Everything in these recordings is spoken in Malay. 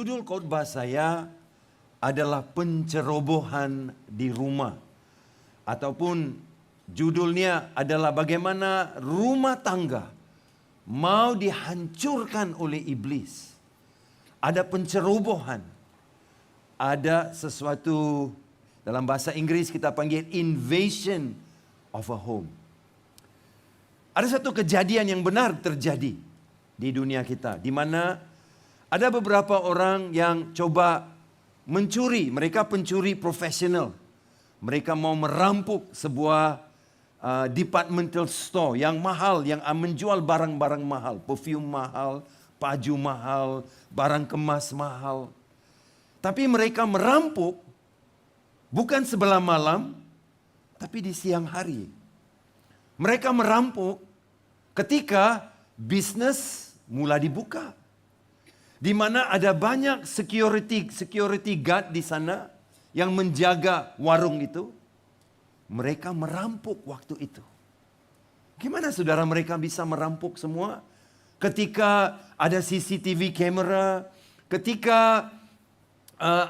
Judul khotbah saya adalah pencerobohan di rumah. Ataupun judulnya adalah bagaimana rumah tangga mau dihancurkan oleh iblis. Ada pencerobohan. Ada sesuatu dalam bahasa Inggris kita panggil invasion of a home. Ada satu kejadian yang benar terjadi di dunia kita, di mana ada beberapa orang yang coba mencuri. Mereka pencuri profesional. Mereka mau merampok sebuah departmental store yang mahal, yang menjual barang-barang mahal, perfume mahal, baju mahal, barang kemas mahal. Tapi mereka merampok bukan sebelah malam, tapi di siang hari. Mereka merampok ketika bisnis mulai dibuka. Di mana ada banyak security guard di sana yang menjaga warung itu. Mereka merampok waktu itu. Gimana saudara mereka bisa merampok semua? Ketika ada CCTV kamera, ketika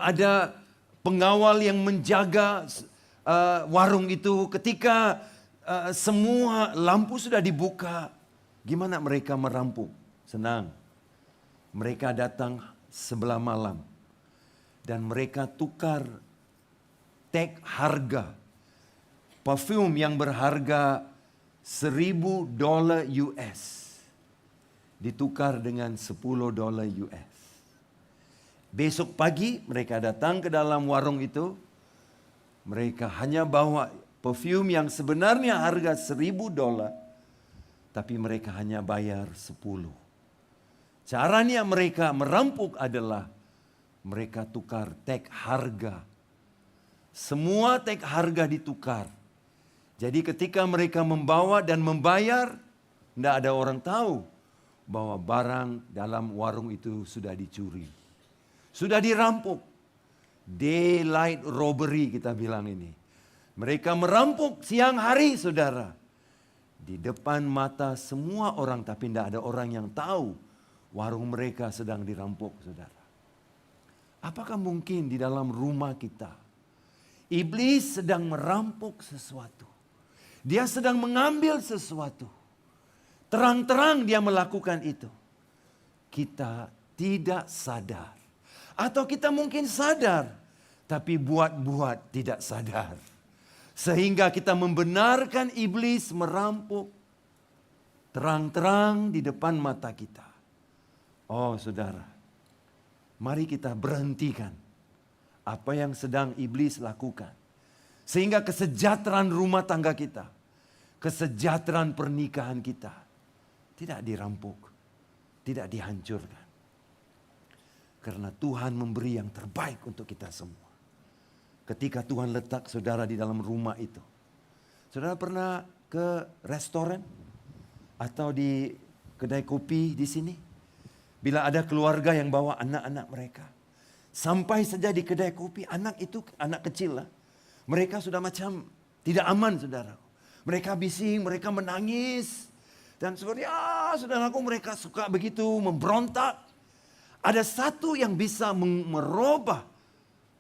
ada pengawal yang menjaga warung itu, ketika semua lampu sudah dibuka, gimana mereka merampok? Senang. Mereka datang sebelah malam dan mereka tukar tag harga parfum yang berharga $1,000 US ditukar dengan $10 US. Besok pagi mereka datang ke dalam warung itu, mereka hanya bawa parfum yang sebenarnya harga $1,000, tapi mereka hanya bayar 10. Caranya mereka merampok adalah mereka tukar tag harga. Semua tag harga ditukar. Jadi ketika mereka membawa dan membayar, tidak ada orang tahu bahwa barang dalam warung itu sudah dicuri. Sudah dirampok. Daylight robbery kita bilang ini. Mereka merampok siang hari, saudara. Di depan mata semua orang, tapi tidak ada orang yang tahu warung mereka sedang dirampok, saudara. Apakah mungkin di dalam rumah kita, iblis sedang merampok sesuatu. Dia sedang mengambil sesuatu. Terang-terang dia melakukan itu. Kita tidak sadar. Atau kita mungkin sadar, tapi buat-buat tidak sadar. Sehingga kita membenarkan iblis merampok terang-terang di depan mata kita. Oh saudara, mari kita berhentikan apa yang sedang iblis lakukan. Sehingga kesejahteraan rumah tangga kita, kesejahteraan pernikahan kita tidak dirampok, tidak dihancurkan. Karena Tuhan memberi yang terbaik untuk kita semua. Ketika Tuhan letak saudara di dalam rumah itu. Saudara pernah ke restoran atau di kedai kopi di sini? Bila ada keluarga yang bawa anak-anak mereka. Sampai saja di kedai kopi, anak itu anak kecil lah. Mereka sudah macam tidak aman, saudara. Mereka bising, mereka menangis. Dan seperti, saudaraku, mereka suka begitu, memberontak. Ada satu yang bisa merubah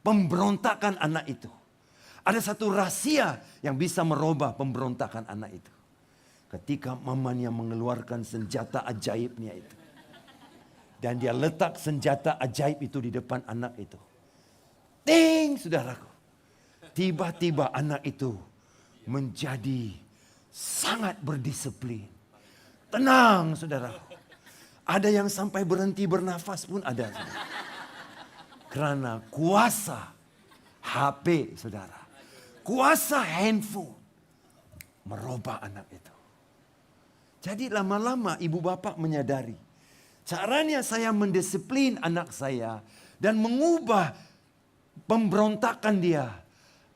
pemberontakan anak itu. Ada satu rahasia yang bisa merubah pemberontakan anak itu. Ketika mamanya mengeluarkan senjata ajaibnya itu. Dan dia letak senjata ajaib itu di depan anak itu. Ting, saudaraku. Tiba-tiba anak itu menjadi sangat berdisiplin. Tenang, saudaraku. Ada yang sampai berhenti bernafas pun ada. Saudara. Karena kuasa HP, saudara. Kuasa handphone. Merubah anak itu. Jadi lama-lama ibu bapak menyadari. Caranya saya mendisiplin anak saya dan mengubah pemberontakan dia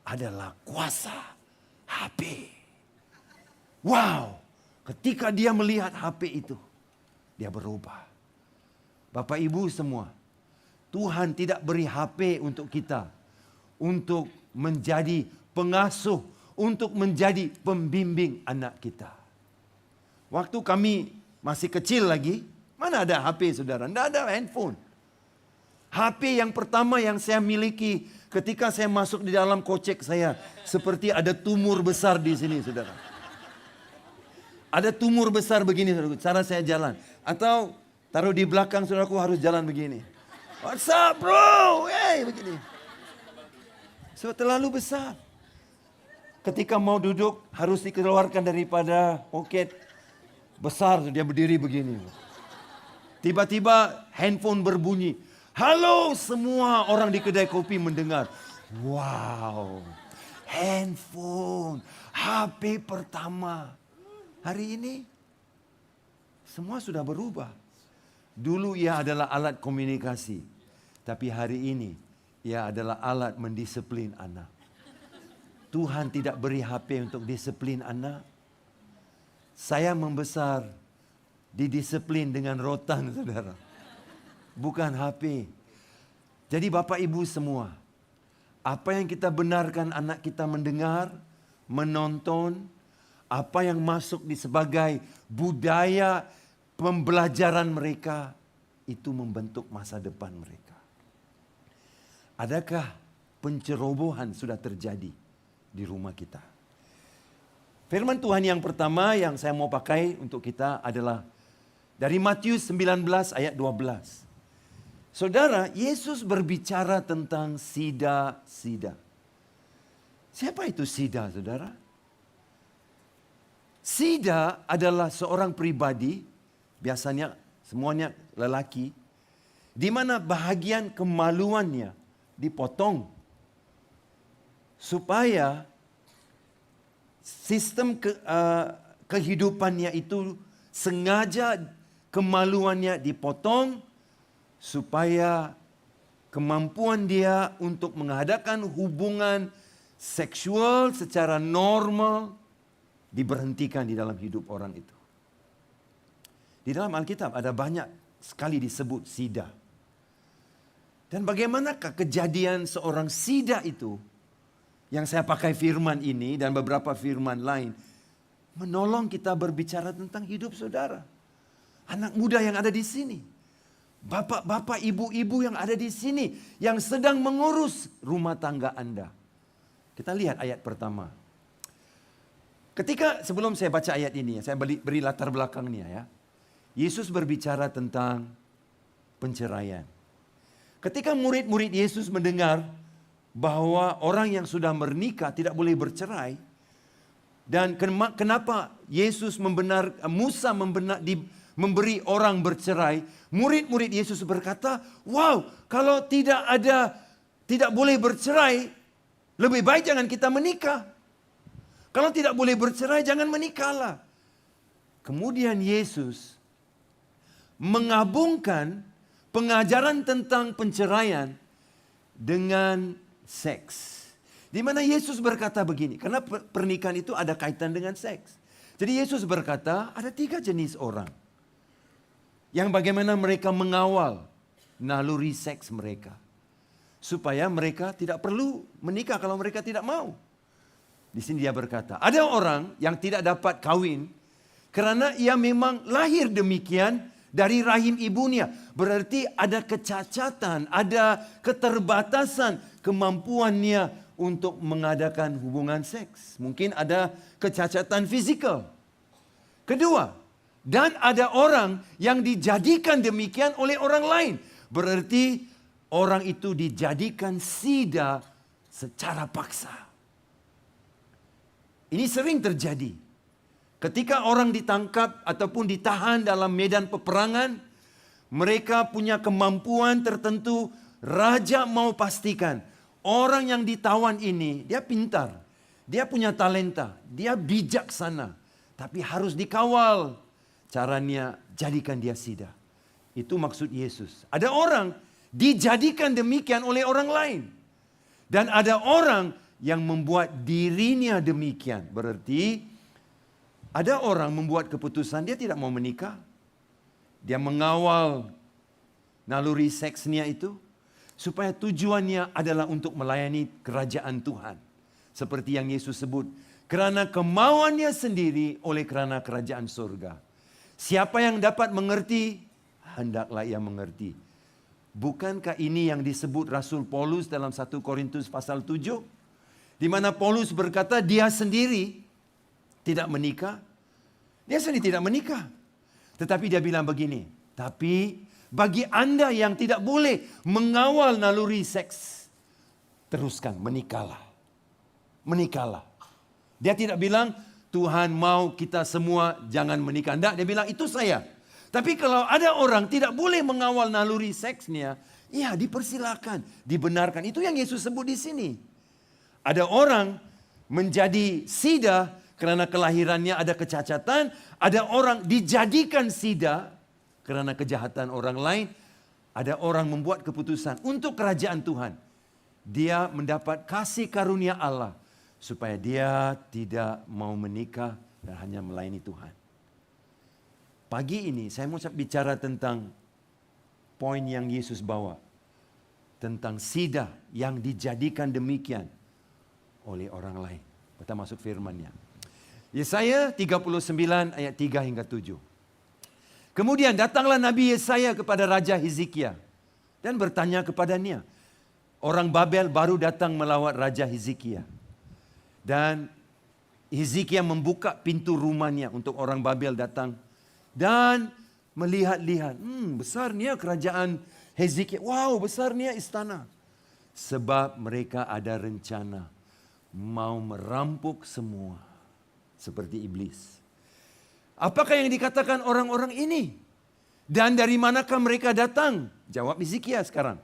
adalah kuasa HP. Wow, ketika dia melihat HP itu, dia berubah. Bapak ibu semua, Tuhan tidak beri HP untuk kita, untuk menjadi pengasuh, untuk menjadi pembimbing anak kita. Waktu kami masih kecil lagi, mana ada HP saudara? Tidak ada handphone. HP yang pertama yang saya miliki ketika saya masuk di dalam kocek saya, seperti ada tumor besar di sini, saudara. Ada tumor besar begini, saudara, cara saya jalan. Atau taruh di belakang, saudaraku, harus jalan begini. What's up, bro? Hey, begini. So, terlalu besar. Ketika mau duduk, harus dikeluarkan daripada poket. Besar, dia berdiri begini. Tiba-tiba handphone berbunyi. Halo, semua orang di kedai kopi mendengar. Wow, handphone, HP pertama. Hari ini, semua sudah berubah. Dulu ia adalah alat komunikasi. Tapi hari ini, ia adalah alat mendisiplin anak. Tuhan tidak beri HP untuk disiplin anak. Saya membesar didisiplin dengan rotan, saudara. Bukan HP. Jadi Bapak Ibu semua, apa yang kita benarkan anak kita mendengar, menonton, apa yang masuk di sebagai budaya pembelajaran mereka, itu membentuk masa depan mereka. Adakah pencerobohan sudah terjadi di rumah kita? Firman Tuhan yang pertama yang saya mau pakai untuk kita adalah dari Matius 19 ayat 12. Saudara, Yesus berbicara tentang sida-sida. Siapa itu sida, saudara? Sida adalah seorang pribadi, biasanya semuanya lelaki, di mana bahagian kemaluannya dipotong supaya sistem kehidupannya itu sengaja kemaluannya dipotong supaya kemampuan dia untuk mengadakan hubungan seksual secara normal diberhentikan di dalam hidup orang itu. Di dalam Alkitab ada banyak sekali disebut sida. Dan bagaimanakah kejadian seorang sida itu, yang saya pakai firman ini dan beberapa firman lain, menolong kita berbicara tentang hidup saudara. Anak muda yang ada di sini. Bapak-bapak, ibu-ibu yang ada di sini, yang sedang mengurus rumah tangga Anda. Kita lihat ayat pertama. Ketika sebelum saya baca ayat ini, saya beri latar belakangnya ya. Yesus berbicara tentang penceraian. Ketika murid-murid Yesus mendengar bahwa orang yang sudah menikah tidak boleh bercerai, dan kenapa Yesus Musa memberi orang bercerai, murid-murid Yesus berkata, wow, kalau tidak boleh bercerai, lebih baik jangan kita menikah. Kalau tidak boleh bercerai, jangan menikahlah. Kemudian Yesus menggabungkan pengajaran tentang penceraian dengan seks. Di mana Yesus berkata begini, karena pernikahan itu ada kaitan dengan seks. Jadi Yesus berkata, ada 3 jenis orang. Yang bagaimana mereka mengawal naluri seks mereka. Supaya mereka tidak perlu menikah kalau mereka tidak mau. Di sini dia berkata, ada orang yang tidak dapat kawin karena ia memang lahir demikian dari rahim ibunya. Berarti ada kecacatan, ada keterbatasan kemampuannya untuk mengadakan hubungan seks. Mungkin ada kecacatan fisikal. Kedua, dan ada orang yang dijadikan demikian oleh orang lain. Berarti orang itu dijadikan sida secara paksa. Ini sering terjadi. Ketika orang ditangkap ataupun ditahan dalam medan peperangan, mereka punya kemampuan tertentu. Raja mau pastikan orang yang ditawan ini, dia pintar, dia punya talenta, dia bijaksana, tapi harus dikawal. Caranya jadikan dia sida. Itu maksud Yesus. Ada orang dijadikan demikian oleh orang lain. Dan ada orang yang membuat dirinya demikian. Berarti ada orang membuat keputusan dia tidak mau menikah. Dia mengawal naluri seksnya itu. Supaya tujuannya adalah untuk melayani kerajaan Tuhan. Seperti yang Yesus sebut. Karena kemauannya sendiri oleh kerana kerajaan surga. Siapa yang dapat mengerti, hendaklah ia mengerti. Bukankah ini yang disebut Rasul Paulus dalam 1 Korintus pasal 7? Di mana Paulus berkata dia sendiri tidak menikah. Dia sendiri tidak menikah. Tetapi dia bilang begini, tapi bagi Anda yang tidak boleh mengawal naluri seks, teruskan, menikahlah. Menikahlah. Dia tidak bilang, Tuhan mau kita semua jangan menikah. Tidak, dia bilang itu saya. Tapi kalau ada orang tidak boleh mengawal naluri seksnya, ya dipersilakan, dibenarkan. Itu yang Yesus sebut di sini. Ada orang menjadi sida karena kelahirannya ada kecacatan. Ada orang dijadikan sida karena kejahatan orang lain. Ada orang membuat keputusan untuk kerajaan Tuhan. Dia mendapat kasih karunia Allah supaya dia tidak mau menikah dan hanya melayani Tuhan. Pagi ini saya mau bicara tentang poin yang Yesus bawa. Tentang sida yang dijadikan demikian oleh orang lain. Kita masuk firman-Nya. Yesaya 39 ayat 3 hingga 7. Kemudian datanglah Nabi Yesaya kepada Raja Hizkia dan bertanya kepadanya. Orang Babel baru datang melawat Raja Hizkia. Dan Hizkia membuka pintu rumahnya untuk orang Babel datang. Dan melihat-lihat, besarnya kerajaan Hizkia. Wow, besarnya istana. Sebab mereka ada rencana mau merampok semua. Seperti iblis. Apakah yang dikatakan orang-orang ini? Dan dari manakah mereka datang? Jawab Hizkia sekarang.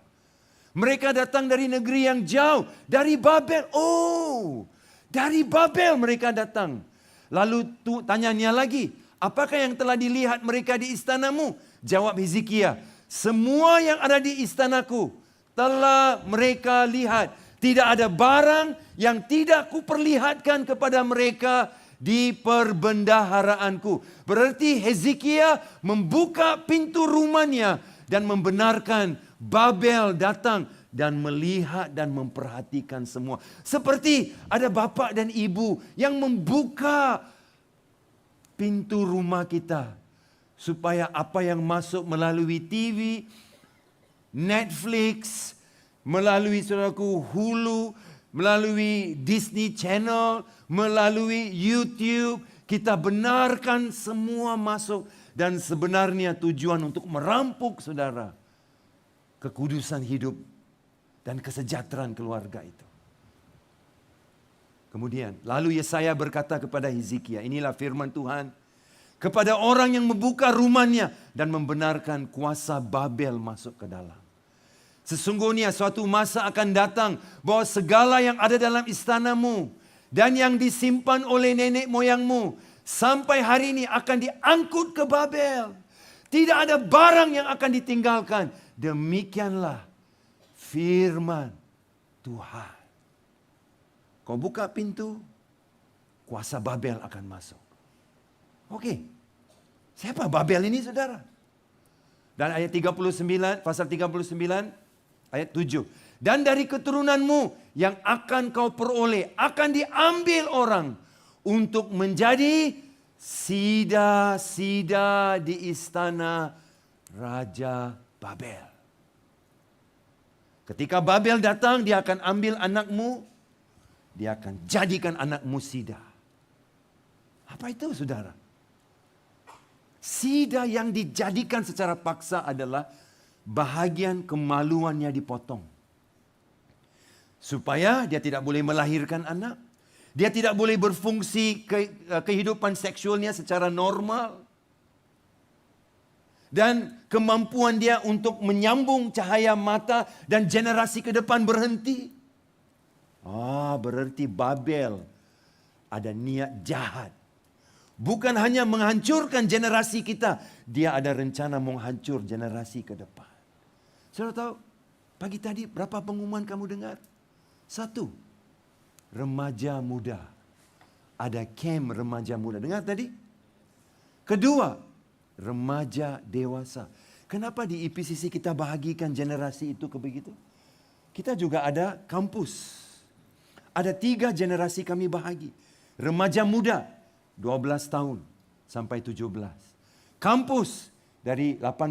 Mereka datang dari negeri yang jauh. Dari Babel. Oh, dari Babel mereka datang. Lalu tanyanya lagi. Apakah yang telah dilihat mereka di istanamu? Jawab Hizkia, semua yang ada di istanaku telah mereka lihat. Tidak ada barang yang tidak kuperlihatkan kepada mereka di perbendaharaanku. Berarti Hizkia membuka pintu rumahnya dan membenarkan Babel datang dan melihat dan memperhatikan semua. Seperti ada bapak dan ibu yang membuka pintu rumah kita supaya apa yang masuk melalui TV, Netflix, melalui saudaraku Hulu, melalui Disney Channel, melalui YouTube, kita benarkan semua masuk dan sebenarnya tujuan untuk merampok saudara kekudusan hidup dan kesejahteraan keluarga itu. Kemudian, lalu Yesaya berkata kepada Hizkia, inilah firman Tuhan, kepada orang yang membuka rumahnya dan membenarkan kuasa Babel masuk ke dalam. Sesungguhnya suatu masa akan datang bahwa segala yang ada dalam istanamu dan yang disimpan oleh nenek moyangmu sampai hari ini akan diangkut ke Babel. Tidak ada barang yang akan ditinggalkan. Demikianlah firman Tuhan. Kau buka pintu, kuasa Babel akan masuk. Oke, siapa Babel ini saudara? Dan ayat 39, pasal 39, ayat 7. Dan dari keturunanmu yang akan kau peroleh, akan diambil orang untuk menjadi sida-sida di istana Raja Babel. Ketika Babel datang, dia akan ambil anakmu, dia akan jadikan anakmu sida. Apa itu saudara? Sida yang dijadikan secara paksa adalah bahagian kemaluannya dipotong. Supaya dia tidak boleh melahirkan anak. Dia tidak boleh berfungsi kehidupan seksualnya secara normal. Dan kemampuan dia untuk menyambung cahaya mata dan generasi ke depan berhenti. Berarti Babel ada niat jahat. Bukan hanya menghancurkan generasi kita. Dia ada rencana menghancur generasi ke depan. Saudara tahu, pagi tadi berapa pengumuman kamu dengar? 1, remaja muda. Ada camp remaja muda. Dengar tadi? Kedua, remaja dewasa. Kenapa di IPCC kita bahagikan generasi itu begitu? Kita juga ada kampus. Ada 3 generasi kami bahagi. Remaja muda 12 tahun sampai 17. Kampus dari 18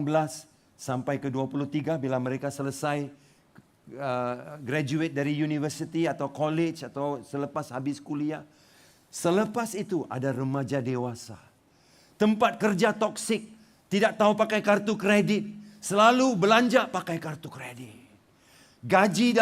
sampai ke 23 bila mereka selesai graduate dari university atau college atau selepas habis kuliah. Selepas itu ada remaja dewasa. Tempat kerja toksik, tidak tahu pakai kartu kredit, selalu belanja pakai kartu kredit. Gaji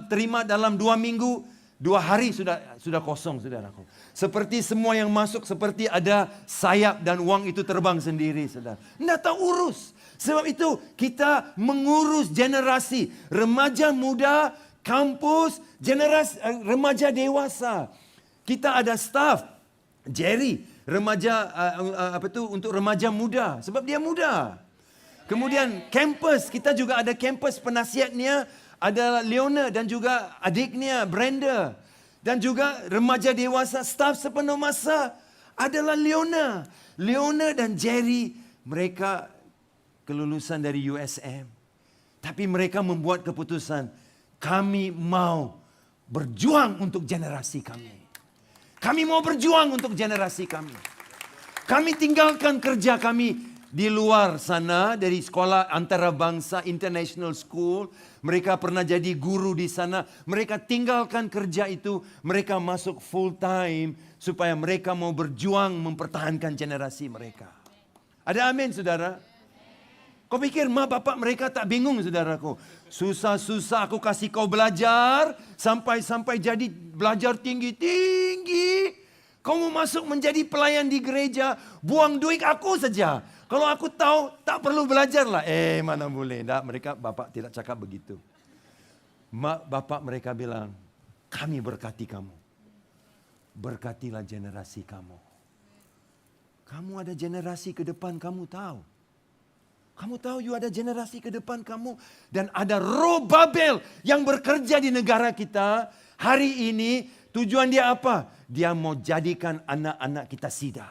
terima dalam 2 minggu, 2 hari sudah kosong, saudaraku. Seperti semua yang masuk seperti ada sayap dan uang itu terbang sendiri, saudara. Tidak tahu urus. Sebab itu kita mengurus generasi remaja muda, kampus, generasi remaja dewasa. Kita ada staff Jerry, remaja untuk remaja muda, sebab dia muda. Kemudian campus, kita juga ada campus penasihatnya, ada Leona dan juga adiknya Brenda. Dan juga remaja dewasa, staff sepenuh masa adalah Leona. Leona dan Jerry, mereka kelulusan dari USM. Tapi mereka membuat keputusan, kami mau berjuang untuk generasi kami. Kami mau berjuang untuk generasi kami. Kami tinggalkan kerja kami di luar sana dari sekolah antarabangsa International School. Mereka pernah jadi guru di sana. Mereka tinggalkan kerja itu. Mereka masuk full time supaya mereka mau berjuang mempertahankan generasi mereka. Ada amin, saudara? Kau pikir mak bapak mereka tak bingung, saudaraku? Susah-susah aku kasih kau belajar sampai jadi belajar tinggi-tinggi. Kau mau masuk menjadi pelayan di gereja, buang duit aku saja. Kalau aku tahu, tak perlu belajarlah. Mana boleh. Tak, mereka, bapak tidak cakap begitu. Mak, bapak mereka bilang, kami berkati kamu. Berkatilah generasi kamu. Kamu ada generasi ke depan, kamu tahu. Kamu tahu, you ada generasi ke depan kamu. Dan ada roh Babel yang bekerja di negara kita. Hari ini, tujuan dia apa? Dia mau jadikan anak-anak kita sida.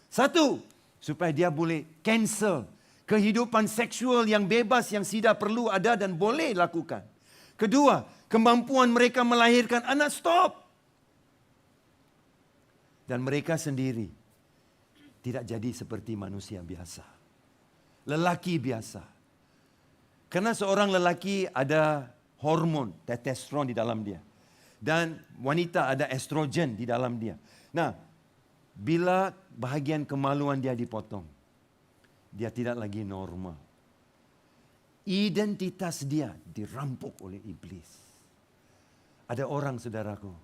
Satu, supaya dia boleh cancel kehidupan seksual yang bebas yang Sida perlu ada dan boleh lakukan. Kedua, kemampuan mereka melahirkan anak stop. Dan mereka sendiri tidak jadi seperti manusia biasa. Lelaki biasa. Karena seorang lelaki ada hormon testosteron di dalam dia. Dan wanita ada estrogen di dalam dia. Nah, bila bahagian kemaluan dia dipotong, dia tidak lagi normal. Identitas dia dirampok oleh iblis. Ada orang, saudaraku,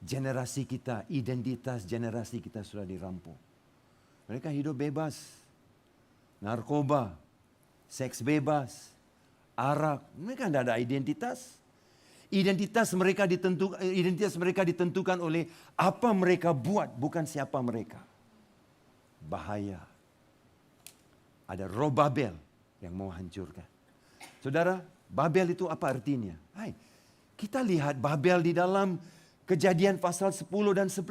generasi kita, identitas generasi kita sudah dirampok. Mereka hidup bebas, narkoba, seks bebas, arak. Mereka tidak ada identitas. Identitas mereka ditentukan oleh apa mereka buat, bukan siapa mereka. Bahaya. Ada roh Babel yang mau hancurkan. Saudara, Babel itu apa artinya? Kita lihat Babel di dalam Kejadian pasal 10 dan 11.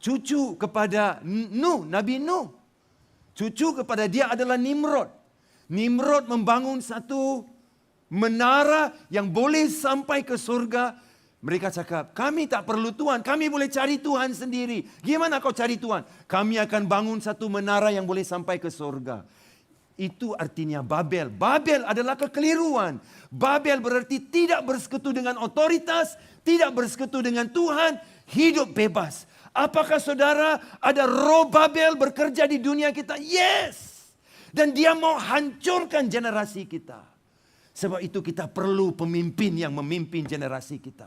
Cucu kepada Nuh, Nabi Nuh. Cucu kepada dia adalah Nimrod. Nimrod membangun satu menara yang boleh sampai ke surga. Mereka cakap, kami tak perlu Tuhan, kami boleh cari Tuhan sendiri. Gimana kau cari Tuhan? Kami akan bangun satu menara yang boleh sampai ke surga. Itu artinya Babel. Babel adalah kekeliruan. Babel berarti tidak bersekutu dengan otoritas, tidak bersekutu dengan Tuhan, hidup bebas. Apakah saudara ada roh Babel bekerja di dunia kita? Yes. Dan dia mau hancurkan generasi kita. Sebab itu kita perlu pemimpin yang memimpin generasi kita.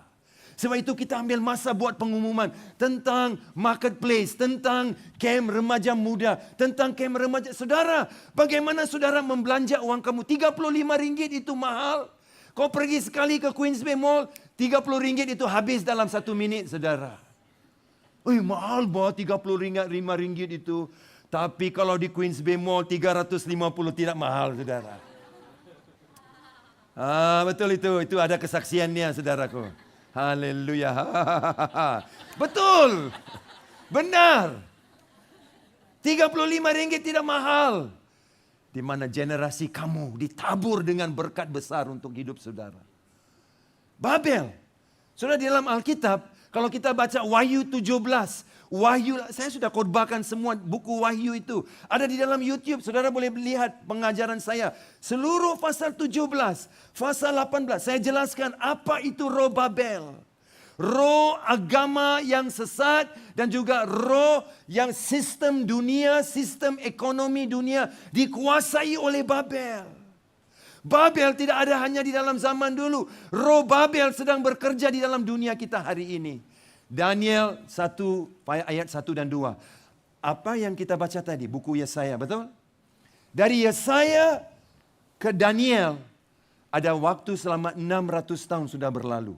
Sebab itu kita ambil masa buat pengumuman tentang marketplace, tentang camp remaja muda, tentang camp remaja. Saudara, bagaimana saudara membelanja uang kamu? RM35 itu mahal. Kau pergi sekali ke Queens Bay Mall, RM30 itu habis dalam 1 minit, saudara. Mahal banget RM35 itu. Tapi kalau di Queens Bay Mall 350 tidak mahal, saudara. Betul itu ada kesaksiannya, saudaraku. Haleluya. Betul. Benar. RM35 tidak mahal. Di mana generasi kamu ditabur dengan berkat besar untuk hidup saudara. Babel. Saudara, di dalam Alkitab, Kalau kita baca Wahyu 17, Wahyu, saya sudah khotbahkan semua buku Wahyu itu. Ada di dalam YouTube, saudara boleh lihat pengajaran saya. Seluruh pasal 17, pasal 18, saya jelaskan apa itu roh Babel. Roh agama yang sesat dan juga roh yang sistem dunia, sistem ekonomi dunia dikuasai oleh Babel. Babel tidak ada hanya di dalam zaman dulu. Roh Babel sedang bekerja di dalam dunia kita hari ini. Daniel 1 ayat 1 dan 2. Apa yang kita baca tadi? Buku Yesaya, betul? Dari Yesaya ke Daniel ada waktu selama 600 tahun sudah berlalu.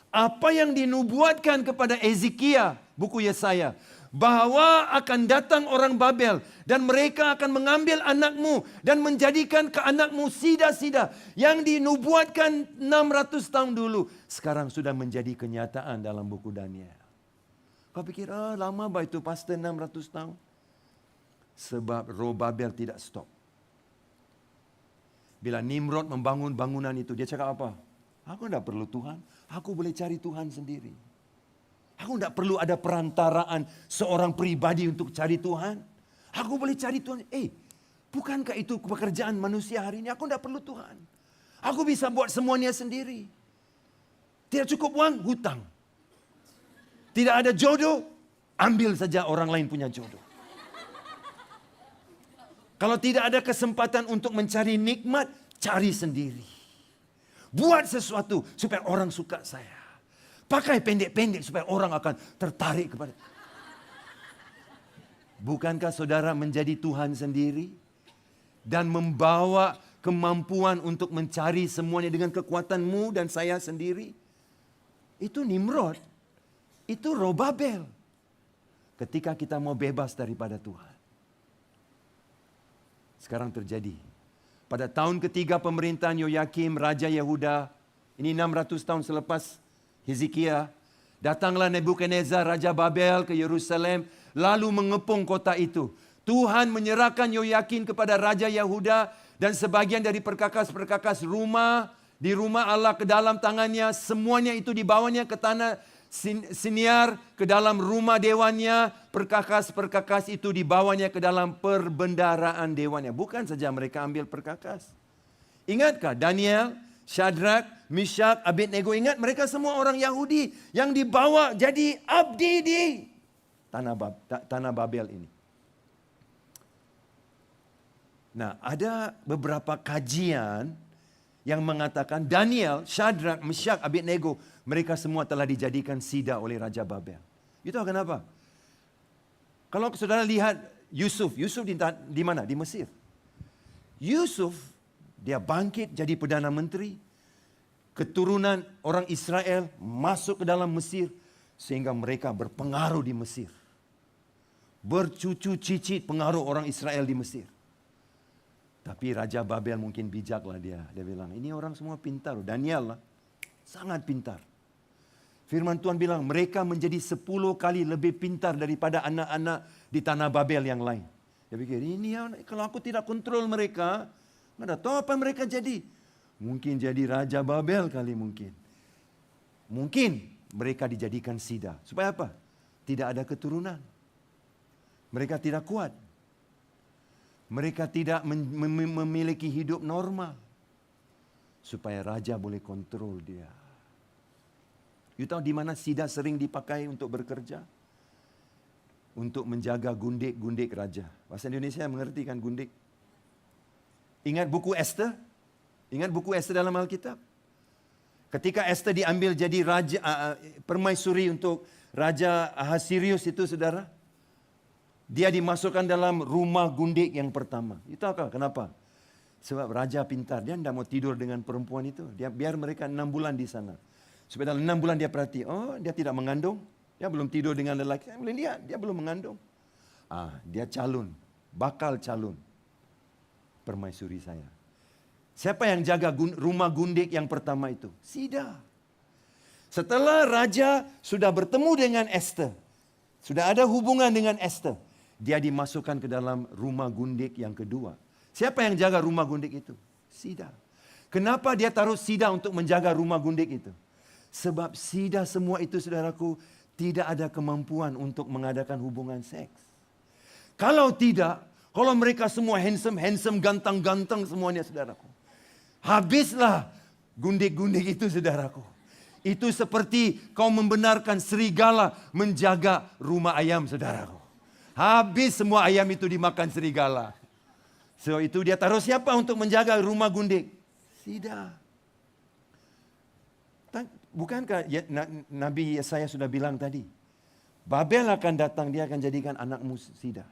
Apa yang dinubuatkan kepada Hezekiah, buku Yesaya, bahwa akan datang orang Babel dan mereka akan mengambil anakmu dan menjadikan ke anakmu sida-sida yang dinubuatkan 600 tahun dulu sekarang sudah menjadi kenyataan dalam buku Daniel. Kau pikir lama bah itu pastor 600 tahun? Sebab roh Babel tidak stop. Bila Nimrod membangun bangunan itu, dia cakap apa? Aku tidak perlu Tuhan, aku boleh cari Tuhan sendiri. Aku tidak perlu ada perantaraan seorang pribadi untuk cari Tuhan. Aku boleh cari Tuhan. Bukankah itu pekerjaan manusia hari ini? Aku tidak perlu Tuhan. Aku bisa buat semuanya sendiri. Tidak cukup uang, hutang. Tidak ada jodoh, ambil saja orang lain punya jodoh. Kalau tidak ada kesempatan untuk mencari nikmat, cari sendiri. Buat sesuatu supaya orang suka saya. Pakai pendek-pendek supaya orang akan tertarik kepada. Bukankah saudara menjadi Tuhan sendiri? Dan membawa kemampuan untuk mencari semuanya dengan kekuatanmu dan saya sendiri? Itu Nimrod. Itu roh Babel. Ketika kita mau bebas daripada Tuhan. Sekarang terjadi. Pada tahun ketiga pemerintahan Yoyakim, Raja Yehuda. Ini 600 tahun selepas Hezekiah, datanglah Nebukadnezar Raja Babel ke Yerusalem lalu mengepung kota itu. Tuhan menyerahkan Yoyakim kepada Raja Yehuda dan sebagian dari perkakas-perkakas rumah di rumah Allah ke dalam tangannya, semuanya itu dibawanya ke tanah Siniar, ke dalam rumah dewannya, perkakas-perkakas itu dibawanya ke dalam perbendaharaan dewannya. Bukan saja mereka ambil perkakas. Ingatkah Daniel, Syadrak, Mishak, Abednego, ingat mereka semua orang Yahudi yang dibawa jadi abdi di tanah Babel ini. Nah, ada beberapa kajian yang mengatakan Daniel, Syadrak, Mishak, Abednego, mereka semua telah dijadikan sida oleh Raja Babel. Itu kenapa? Kalau saudara lihat Yusuf di mana? Di Mesir. Yusuf, dia bangkit jadi Perdana Menteri. Keturunan orang Israel masuk ke dalam Mesir. Sehingga mereka berpengaruh di Mesir. Bercucu cicit pengaruh orang Israel di Mesir. Tapi Raja Babel mungkin bijaklah dia. Dia bilang, ini orang semua pintar. Daniel lah, sangat pintar. Firman Tuhan bilang, mereka menjadi 10 kali lebih pintar daripada anak-anak di tanah Babel yang lain. Dia pikir, ini ya, kalau aku tidak kontrol mereka, mana tahu apa mereka jadi. Mungkin jadi Raja Babel kali mungkin. Mungkin mereka dijadikan sida. Supaya apa? Tidak ada keturunan. Mereka tidak kuat. Mereka tidak memiliki hidup normal. Supaya raja boleh kontrol dia. You tahu di mana sida sering dipakai untuk bekerja? Untuk menjaga gundik-gundik raja. Bahasa Indonesia mengerti kan gundik? Ingat buku Esther? Ingat buku Esther dalam Alkitab? Ketika Esther diambil jadi raja permaisuri untuk Raja Ahasuerus itu saudara. Dia dimasukkan dalam rumah gundik yang pertama. You tahu kenapa? Sebab raja pintar. Dia tidak mau tidur dengan perempuan itu. Dia biar mereka 6 bulan di sana. Supaya dalam 6 bulan dia perhati, dia tidak mengandung. Dia belum tidur dengan lelaki. Saya boleh lihat, dia belum mengandung. Dia calon, bakal calon permaisuri saya. Siapa yang jaga rumah gundik yang pertama itu? Sida. Setelah raja sudah bertemu dengan Esther, sudah ada hubungan dengan Esther, dia dimasukkan ke dalam rumah gundik yang kedua. Siapa yang jaga rumah gundik itu? Sida. Kenapa dia taruh sida untuk menjaga rumah gundik itu? Sebab Sida semua itu, saudaraku, tidak ada kemampuan untuk mengadakan hubungan seks. Kalau tidak, kalau mereka semua handsome, ganteng semuanya, saudaraku, habislah gundik-gundik itu, saudaraku. Itu seperti kau membenarkan serigala menjaga rumah ayam, saudaraku. Habis semua ayam itu dimakan serigala. So itu dia taruh siapa untuk menjaga rumah gundik? Sida. Bukankah Nabi Yesaya sudah bilang tadi, Babel akan datang, dia akan jadikan anakmu Sida.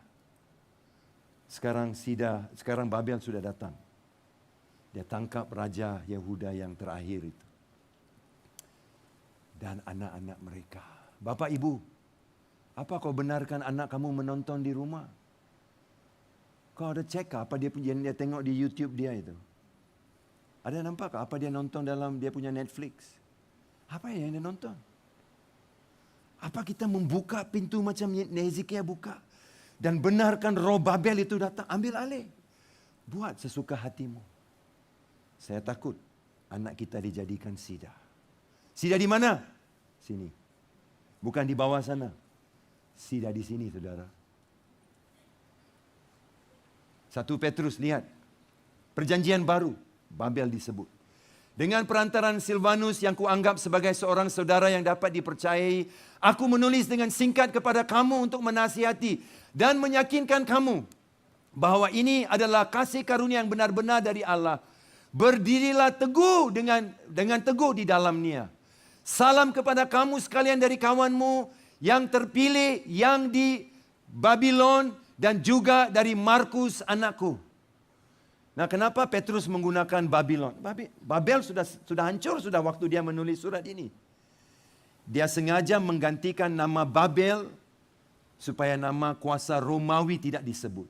Sekarang Babel sudah datang. Dia tangkap raja Yehuda yang terakhir itu. Dan anak-anak mereka. Bapak ibu, apa kau benarkan anak kamu menonton di rumah? Kau ada cek apa dia tengok di YouTube dia itu? Ada nampak apa dia nonton dalam dia punya Netflix? Apa yang dia nonton? Apa kita membuka pintu macam Hezekiah buka? Dan benarkan roh Babel itu datang, ambil alih. Buat sesuka hatimu. Saya takut anak kita dijadikan Sida. Sida di mana? Sini. Bukan di bawah sana. Sida di sini, saudara. 1 Petrus, lihat. Perjanjian baru, Babel disebut. Dengan perantaran Silvanus yang kuanggap sebagai seorang saudara yang dapat dipercayai, aku menulis dengan singkat kepada kamu untuk menasihati dan meyakinkan kamu bahwa ini adalah kasih karunia yang benar-benar dari Allah. Berdirilah teguh dengan teguh di dalamnya. Salam kepada kamu sekalian dari kawanmu yang terpilih yang di Babylon dan juga dari Markus anakku. Nah, kenapa Petrus menggunakan Babylon? Babel sudah hancur sudah waktu dia menulis surat ini. Dia sengaja menggantikan nama Babel supaya nama kuasa Romawi tidak disebut.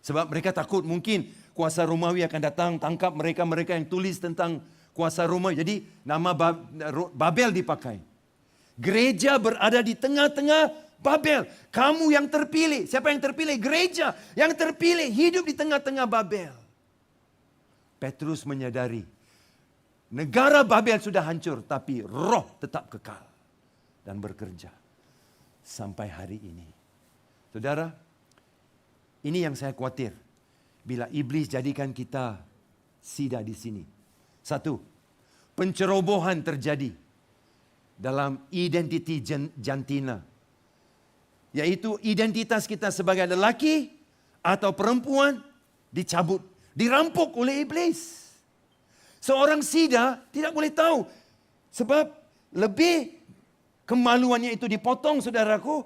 Sebab mereka takut mungkin kuasa Romawi akan datang tangkap mereka yang tulis tentang kuasa Romawi. Jadi nama Babel dipakai. Gereja berada di tengah-tengah Babel. Kamu yang terpilih. Siapa yang terpilih? Gereja yang terpilih hidup di tengah-tengah Babel. Petrus menyadari negara Babel sudah hancur, tapi roh tetap kekal dan bekerja sampai hari ini. Saudara, ini yang saya khawatir bila iblis jadikan kita Sida di sini. 1, pencerobohan terjadi dalam identiti jantina, yaitu identitas kita sebagai lelaki atau perempuan dicabut. Dirampok oleh iblis. Seorang Sida tidak boleh tahu. Sebab lebih kemaluannya itu dipotong, saudaraku.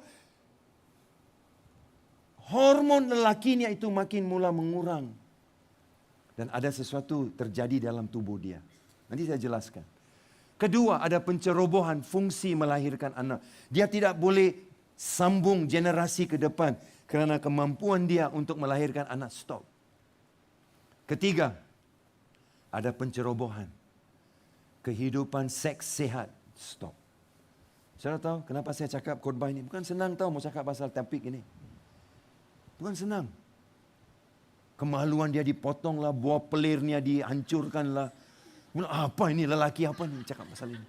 Hormon lelakinya itu makin mula mengurang. Dan ada sesuatu terjadi dalam tubuh dia. Nanti saya jelaskan. Kedua, ada pencerobohan fungsi melahirkan anak. Dia tidak boleh sambung generasi ke depan. Kerana kemampuan dia untuk melahirkan anak stop. Ketiga, ada pencerobohan. Kehidupan seks sehat, stop. Saudara tahu kenapa saya cakap khotbah ini? Bukan senang tahu mau cakap pasal topik ini. Bukan senang. Kemaluan dia dipotonglah, buah pelirnya dihancurkanlah. Apa ini lelaki apa ini cakap pasal ini?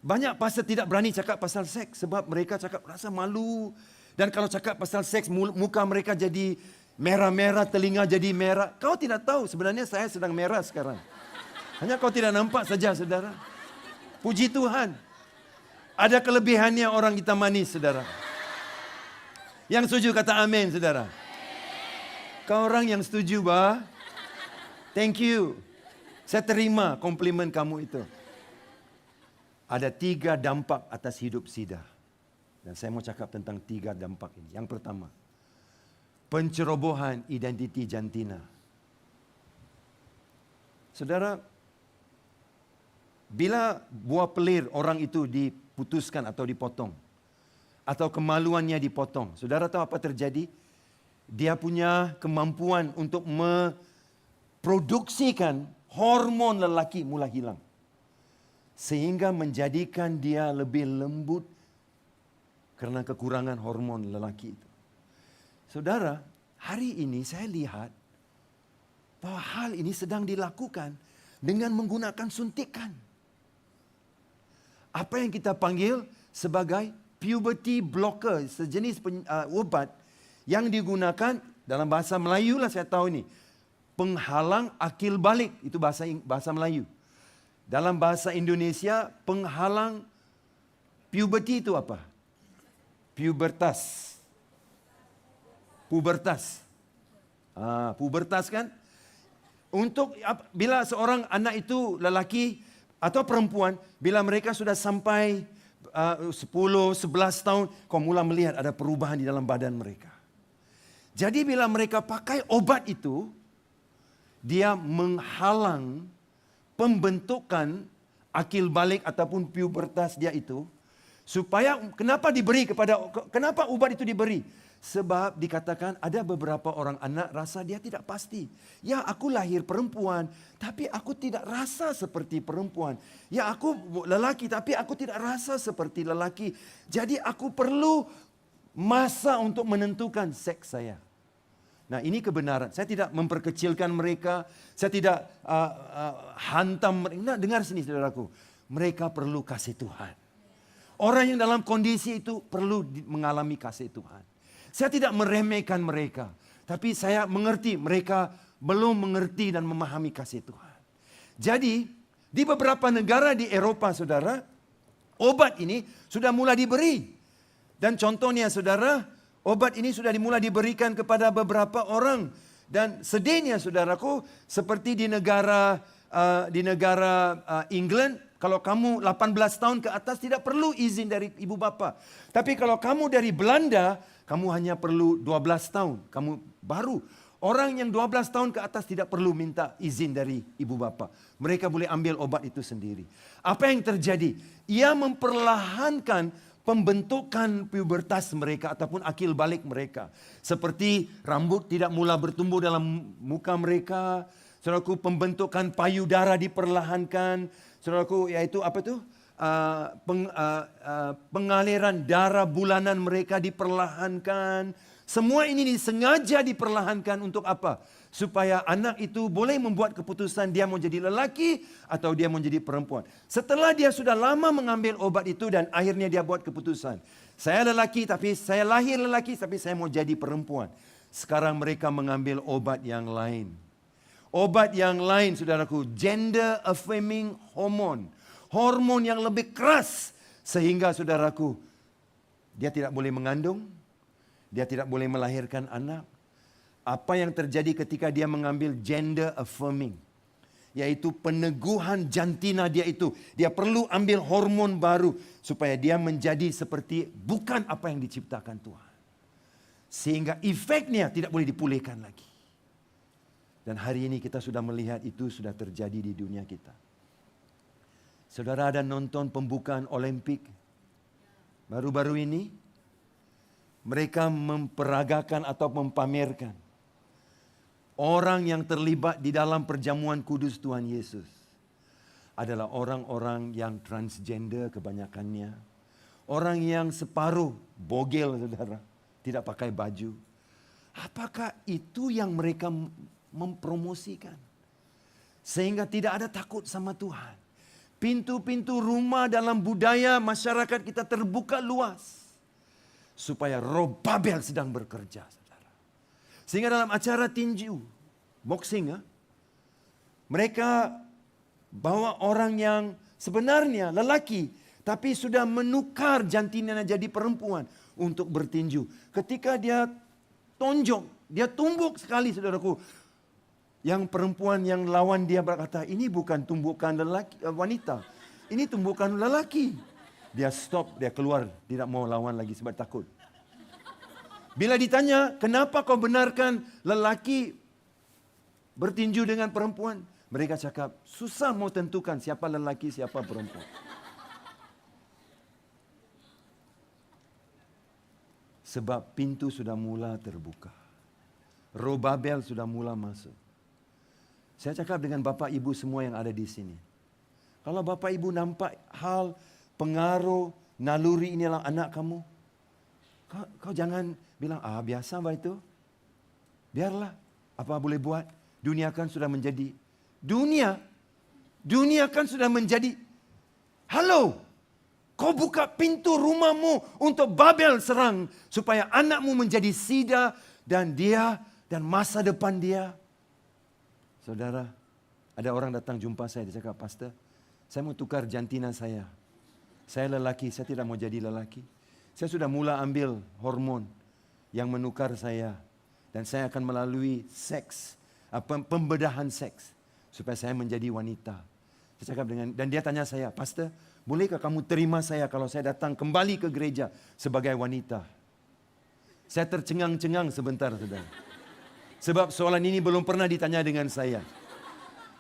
Banyak pasal tidak berani cakap pasal seks sebab mereka cakap rasa malu. Dan kalau cakap pasal seks, muka mereka jadi merah-merah, telinga jadi merah. Kau tidak tahu sebenarnya saya sedang merah sekarang. Hanya kau tidak nampak saja, saudara. Puji Tuhan. Ada kelebihannya orang kita manis, saudara. Yang setuju kata amin, saudara. Kau orang yang setuju, bah. Thank you. Saya terima komplimen kamu itu. Ada 3 dampak atas hidup Sida. Dan saya mau cakap tentang 3 dampak ini. Yang pertama, pencerobohan identiti jantina. Saudara, bila buah pelir orang itu diputuskan atau dipotong, atau kemaluannya dipotong, saudara tahu apa terjadi? Dia punya kemampuan untuk memproduksikan hormon lelaki mulai hilang. Sehingga menjadikan dia lebih lembut karena kekurangan hormon lelaki itu. Saudara, hari ini saya lihat bahwa hal ini sedang dilakukan dengan menggunakan suntikan. apa yang kita panggil sebagai puberty blocker, sejenis obat yang digunakan dalam bahasa Melayu lah saya tahu ini, penghalang akil balik, itu bahasa Melayu. Dalam bahasa Indonesia, penghalang puberty itu apa? Pubertas. Pubertas kan? Untuk bila seorang anak itu lelaki atau perempuan, bila mereka sudah sampai 10, 11 tahun, kau mula melihat ada perubahan di dalam badan mereka. Jadi bila mereka pakai obat itu, dia menghalang pembentukan akil balik ataupun pubertas dia itu. Supaya, kenapa obat itu diberi? Sebab dikatakan ada beberapa orang anak rasa dia tidak pasti. Ya, aku lahir perempuan, tapi aku tidak rasa seperti perempuan. Ya, aku lelaki, tapi aku tidak rasa seperti lelaki. Jadi aku perlu masa untuk menentukan seks saya. Nah, ini kebenaran. Saya tidak memperkecilkan mereka. Saya tidak hantam mereka. Nah, dengar sini saudaraku. Mereka perlu kasih Tuhan. Orang yang dalam kondisi itu perlu mengalami kasih Tuhan. Saya tidak meremehkan mereka. Tapi saya mengerti mereka belum mengerti dan memahami kasih Tuhan. Jadi, di beberapa negara di Eropa, saudara, obat ini sudah mulai diberi. Dan contohnya, saudara, obat ini sudah dimulai diberikan kepada beberapa orang. Dan sedihnya, saudaraku, seperti di negara England, kalau kamu 18 tahun ke atas tidak perlu izin dari ibu bapa. Tapi kalau kamu dari Belanda, kamu hanya perlu 12 tahun. Kamu baru. Orang yang 12 tahun ke atas tidak perlu minta izin dari ibu bapa. Mereka boleh ambil obat itu sendiri. Apa yang terjadi? Ia memperlahankan pembentukan pubertas mereka ataupun akil balik mereka. Seperti rambut tidak mula bertumbuh dalam muka mereka. Saudaraku, pembentukan payudara diperlahankan. Saudaraku, yaitu apa tuh? Pengaliran darah bulanan mereka diperlahankan. Semua ini disengaja diperlahankan untuk apa? Supaya anak itu boleh membuat keputusan dia mau jadi lelaki atau dia mau jadi perempuan. Setelah dia sudah lama mengambil obat itu dan akhirnya dia buat keputusan. Saya lelaki tapi saya lahir lelaki tapi saya mau jadi perempuan. Sekarang mereka mengambil obat yang lain. Obat yang lain, saudaraku, gender affirming hormone. Hormon yang lebih keras sehingga, saudaraku, dia tidak boleh mengandung, dia tidak boleh melahirkan anak. Apa yang terjadi ketika dia mengambil gender affirming, yaitu peneguhan jantina dia itu. Dia perlu ambil hormon baru supaya dia menjadi seperti bukan apa yang diciptakan Tuhan. Sehingga efeknya tidak boleh dipulihkan lagi. Dan hari ini kita sudah melihat itu sudah terjadi di dunia kita. Saudara ada nonton pembukaan Olimpik baru-baru ini? Mereka memperagakan atau mempamerkan orang yang terlibat di dalam perjamuan kudus Tuhan Yesus adalah orang-orang yang transgender kebanyakannya. Orang yang separuh bogel, saudara, tidak pakai baju. Apakah itu yang mereka mempromosikan? Sehingga tidak ada takut sama Tuhan. Pintu-pintu rumah dalam budaya masyarakat kita terbuka luas. Supaya roh Babel sedang bekerja, saudara. Sehingga dalam acara tinju, boxing, mereka bawa orang yang sebenarnya lelaki, tapi sudah menukar jantinanya jadi perempuan untuk bertinju. Ketika dia tonjok, dia tumbuk sekali, saudaraku. Yang perempuan yang lawan dia berkata, ini bukan tumbukan lelaki, wanita. Ini tumbukan lelaki. Dia stop, dia keluar. Tidak mau lawan lagi sebab takut. Bila ditanya, kenapa kau benarkan lelaki bertinju dengan perempuan? Mereka cakap, susah mau tentukan siapa lelaki, siapa perempuan. Sebab pintu sudah mula terbuka. Roh Babel sudah mula masuk. Saya cakap dengan Bapak Ibu semua yang ada di sini. Kalau Bapak Ibu nampak hal pengaruh naluri inilah anak kamu, kau jangan bilang, biasa bah itu. Biarlah, apa boleh buat. Dunia kan sudah menjadi, dunia kan sudah menjadi, halo, Kau buka pintu rumahmu untuk Babel serang. Supaya anakmu menjadi sida dan dia dan masa depan dia. Saudara, ada orang datang jumpa saya, dia cakap, Pastor, saya mau tukar jantina saya. Saya lelaki, saya tidak mau jadi lelaki. Saya sudah mula ambil hormon yang menukar saya. Dan saya akan melalui seks, pembedahan seks. Supaya saya menjadi wanita. Saya cakap dan dia tanya saya, Pastor, bolehkah kamu terima saya kalau saya datang kembali ke gereja sebagai wanita? Saya tercengang-cengang sebentar, saudara. Sebab soalan ini belum pernah ditanya dengan saya.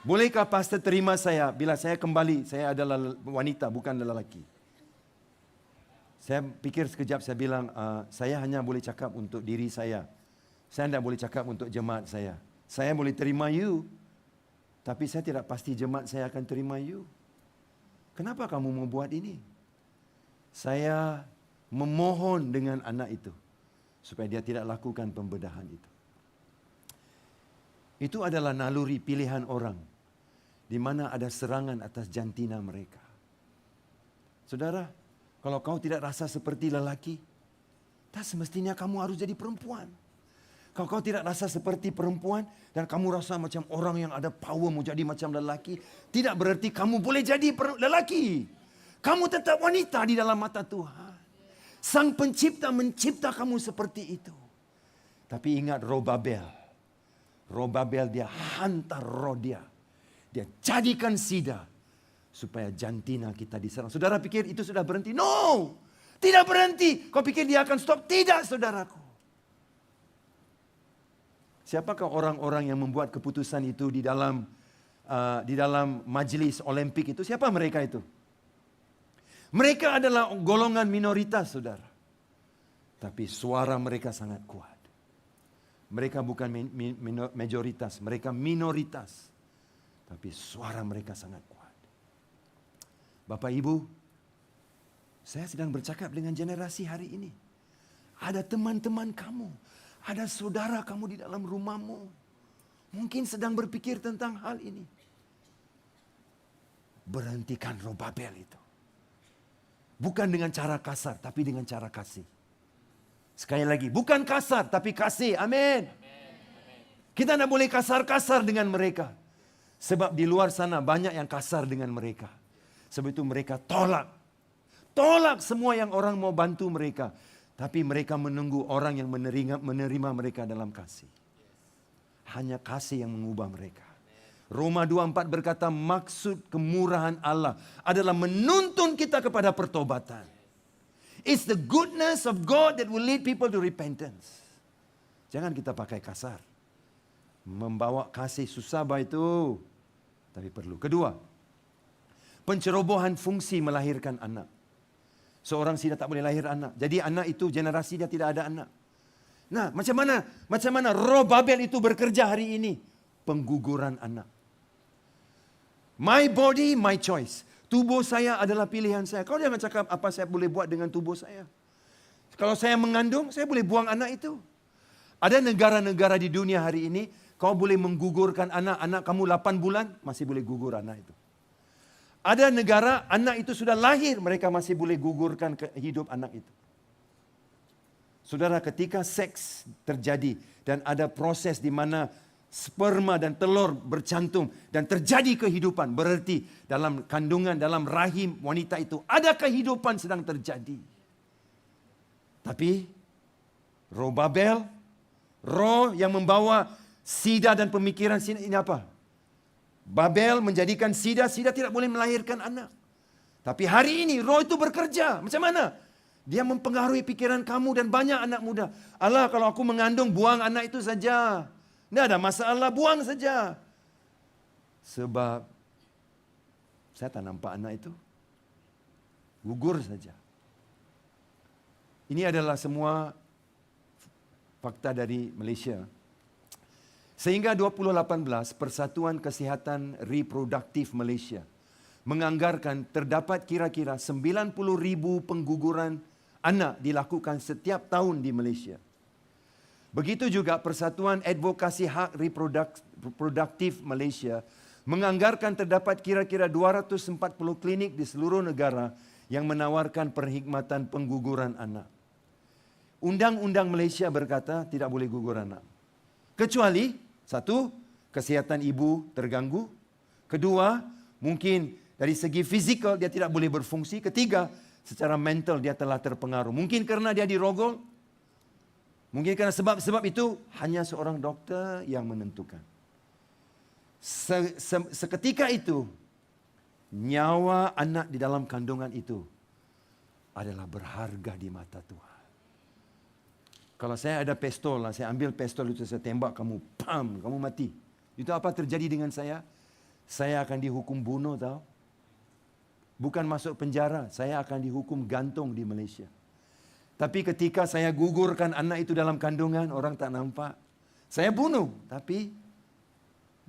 Bolehkah pastor terima saya bila saya kembali, saya adalah wanita, bukan lelaki? Saya pikir sekejap, saya bilang, saya hanya boleh cakap untuk diri saya. Saya tidak boleh cakap untuk jemaat saya. Saya boleh terima you, tapi saya tidak pasti jemaat saya akan terima you. Kenapa kamu membuat ini? Saya memohon dengan anak itu, supaya dia tidak lakukan pembedahan itu. Itu adalah naluri pilihan orang, di mana ada serangan atas jantina mereka. Saudara, kalau kau tidak rasa seperti lelaki, tak semestinya kamu harus jadi perempuan. Kalau kau tidak rasa seperti perempuan, dan kamu rasa macam orang yang ada power mau jadi macam lelaki, tidak berarti kamu boleh jadi lelaki. Kamu tetap wanita di dalam mata Tuhan. Sang pencipta mencipta kamu seperti itu. Tapi ingat roh Babel. Roh Babel dia hantar roh dia. Dia jadikan sida. Supaya jantina kita diserang. Saudara pikir itu sudah berhenti? No! Tidak berhenti. Kau pikir dia akan stop? Tidak, saudaraku. Siapakah orang-orang yang membuat keputusan itu di dalam majelis Olimpik itu? Siapa mereka itu? Mereka adalah golongan minoritas, saudara. Tapi suara mereka sangat kuat. Mereka bukan majoritas, mereka minoritas. Tapi suara mereka sangat kuat. Bapak Ibu, saya sedang bercakap dengan generasi hari ini. Ada teman-teman kamu, ada saudara kamu di dalam rumahmu. Mungkin sedang berpikir tentang hal ini. Berhentikan roh Babel itu. Bukan dengan cara kasar, tapi dengan cara kasih. Sekali lagi, bukan kasar, tapi kasih. Amin. Kita tidak boleh kasar-kasar dengan mereka. Sebab di luar sana banyak yang kasar dengan mereka. Sebab itu mereka tolak. Tolak semua yang orang mau bantu mereka. Tapi mereka menunggu orang yang menerima mereka dalam kasih. Hanya kasih yang mengubah mereka. Roma 2:4 berkata maksud kemurahan Allah adalah menuntun kita kepada pertobatan. It's the goodness of God that will lead people to repentance. Jangan kita pakai kasar. Membawa kasih susah itu. Tapi perlu. Kedua, pencerobohan fungsi melahirkan anak. Seorang sida tak boleh lahir anak. Jadi anak itu generasi dia tidak ada anak. Nah, macam mana roh Babel itu bekerja hari ini? Pengguguran anak. My body, my choice. Tubuh saya adalah pilihan saya. Kau jangan cakap apa saya boleh buat dengan tubuh saya. Kalau saya mengandung, saya boleh buang anak itu. Ada negara-negara di dunia hari ini, kau boleh menggugurkan anak kamu 8 bulan, masih boleh gugur anak itu. Ada negara, anak itu sudah lahir, mereka masih boleh gugurkan hidup anak itu. Saudara, ketika seks terjadi dan ada proses di mana sperma dan telur bercantum dan terjadi kehidupan, berarti dalam kandungan, dalam rahim wanita itu ada kehidupan sedang terjadi. Tapi roh Babel, roh yang membawa sida dan pemikiran sida ini apa? Babel menjadikan sida tidak boleh melahirkan anak. Tapi hari ini roh itu bekerja. Macam mana? Dia mempengaruhi pikiran kamu dan banyak anak muda. Allah, kalau aku mengandung, buang anak itu saja. Tidak ada masalah, buang saja. Sebab saya tak nampak anak itu. Gugur saja. Ini adalah semua fakta dari Malaysia. Sehingga 2018, Persatuan Kesihatan Reproduktif Malaysia menganggarkan terdapat kira-kira 90,000 pengguguran anak dilakukan setiap tahun di Malaysia. Begitu juga Persatuan Advokasi Hak Reproduktif Malaysia menganggarkan terdapat kira-kira 240 klinik di seluruh negara yang menawarkan perkhidmatan pengguguran anak. Undang-undang Malaysia berkata tidak boleh gugur anak. Kecuali, satu, kesihatan ibu terganggu. Kedua, mungkin dari segi fizikal dia tidak boleh berfungsi. Ketiga, secara mental dia telah terpengaruh. Mungkin karena dia dirogol. Mungkin karena sebab-sebab itu hanya seorang dokter yang menentukan. Seketika itu, nyawa anak di dalam kandungan itu adalah berharga di mata Tuhan. Kalau saya ada pistol, saya ambil pistol itu, saya tembak kamu, pam, kamu mati. Itu apa terjadi dengan saya? Saya akan dihukum bunuh tahu. Bukan masuk penjara, saya akan dihukum gantung di Malaysia. Tapi ketika saya gugurkan anak itu dalam kandungan, orang tak nampak. Saya bunuh, tapi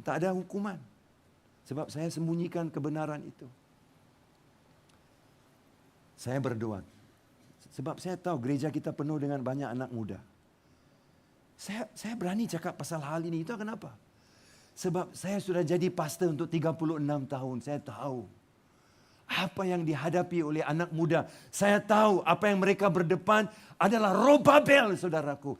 tak ada hukuman. Sebab saya sembunyikan kebenaran itu. Saya berdoa. Sebab saya tahu gereja kita penuh dengan banyak anak muda. Saya berani cakap pasal hal ini. Itu kenapa? Sebab saya sudah jadi pastor untuk 36 tahun. Saya tahu apa yang dihadapi oleh anak muda. Saya tahu apa yang mereka berdepan adalah roh Babel, saudaraku.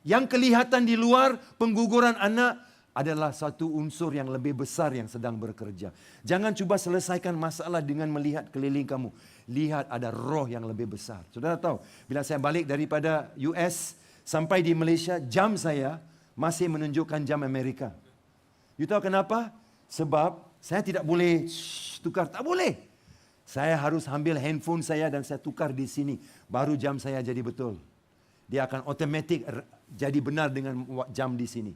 Yang kelihatan di luar pengguguran anak adalah satu unsur yang lebih besar yang sedang bekerja. Jangan cuba selesaikan masalah dengan melihat keliling kamu. Lihat ada roh yang lebih besar. Saudara tahu, bila saya balik daripada US sampai di Malaysia, jam saya masih menunjukkan jam Amerika. You tahu kenapa? Sebab saya tidak boleh tukar. Tak boleh. Saya harus ambil handphone saya dan saya tukar di sini. Baru jam saya jadi betul. Dia akan otomatik jadi benar dengan jam di sini.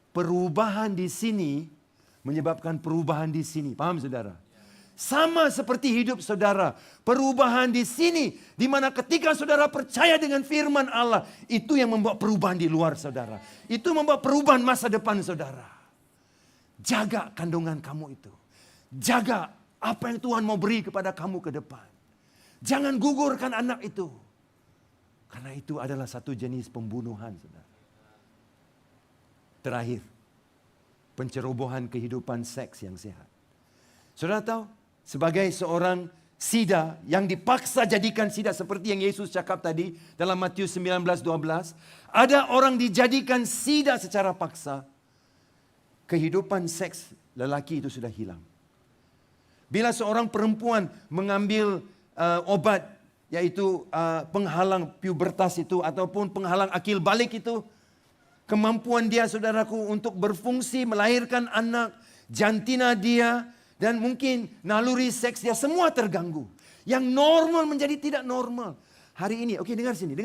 Perubahan di sini menyebabkan perubahan di sini. Paham saudara? Sama seperti hidup saudara. Perubahan di sini. Di mana ketika saudara percaya dengan firman Allah. Itu yang membawa perubahan di luar saudara. Itu membawa perubahan masa depan saudara. Jaga kandungan kamu itu. Jaga apa yang Tuhan mau beri kepada kamu ke depan. Jangan gugurkan anak itu. Karena itu adalah satu jenis pembunuhan saudara. Terakhir, pencerobohan kehidupan seks yang sehat. Saudara tahu, sebagai seorang sida yang dipaksa jadikan sida seperti yang Yesus cakap tadi dalam Matius 19:12, ada orang dijadikan sida secara paksa. Kehidupan seks lelaki itu sudah hilang. Bila seorang perempuan mengambil obat yaitu penghalang pubertas itu ataupun penghalang akil balik itu, kemampuan dia saudaraku untuk berfungsi melahirkan anak, jantina dia dan mungkin naluri seks dia semua terganggu. Yang normal menjadi tidak normal. Hari ini, oke dengar sini.